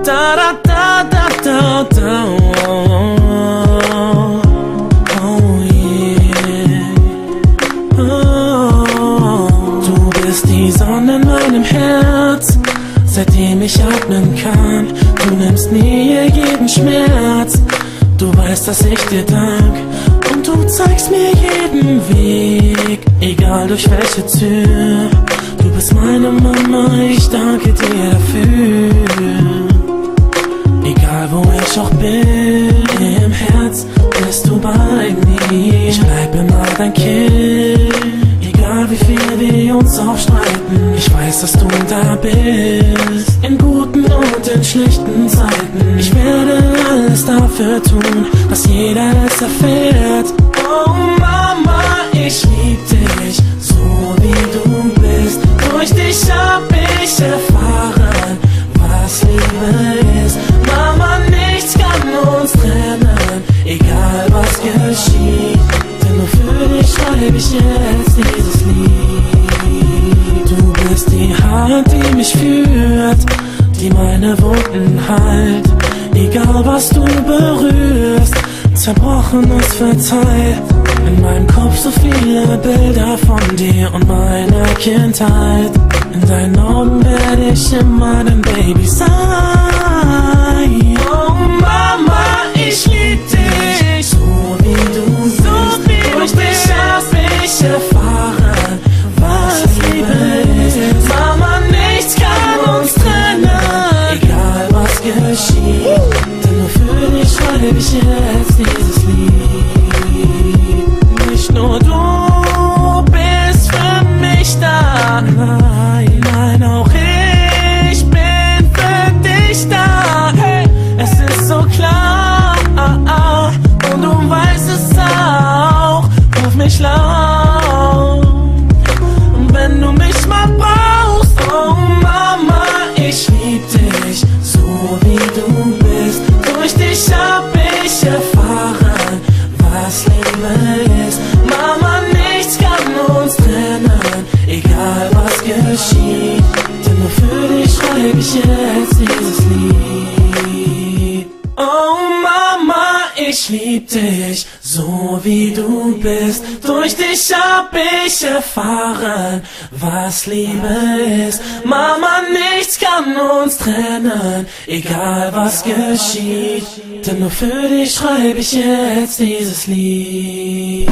Da da da da da da. Oh yeah. Oh. Du bist die Sonne in meinem Herz, seitdem ich atmen kann. Du nimmst mir jeden Schmerz. Du weißt, dass ich dir dank. Und du zeigst mir jeden Weg, egal durch welche Tür. Du bist meine Mama, ich danke dir dafür. Egal wo ich auch bin, im Herz bist du bei mir. Ich bleib immer dein Kind, egal wie viel wir uns auch streiten. Ich weiß, dass du da bist, in guten und in schlechten Zeiten. Ich werde alles dafür tun, dass jeder es erfährt. Oh Mama, ich lieb dich, so wie du bist. Durch dich hab ich erfahren, was Liebe ist. Mama, nichts kann uns trennen, egal was geschieht. Denn nur für dich schreibe ich jetzt dieses Lied. Du bist die Hand, die mich führt, die meine Wunden heilt. Egal was du berührst, zerbrochen ist verzeiht. In meinem Kopf so viele Bilder von dir und meiner Kindheit. In deinen Augen werde ich immer dein Baby sein. Oh Mama, ich lieb dich, so wie du bist. Durch dich hab ich erfahren, was Liebe ist. Mama, nichts kann uns trennen, egal was geschieht. Denn nur für dich schreibe ich jetzt dieses Lied. Nicht nur du bist für mich da, nein, nein, auch ich bin für dich da. Hey, es ist so klar, und du weißt es auch, ruf mich laut. Und wenn du mich mal brauchst, oh Mama, ich lieb dich, so wie du bist. Durch dich hab ich erfahren, was Liebe ist. Mama, nichts kann uns trennen, egal was geschieht. Denn nur für dich schreibe ich jetzt dieses Lied. Oh Mama, ich lieb dich, so wie du bist. Durch dich hab ich erfahren, was Liebe ist. Mama, nichts kann uns trennen, egal was geschieht. Denn nur für dich schreibe ich jetzt dieses Lied.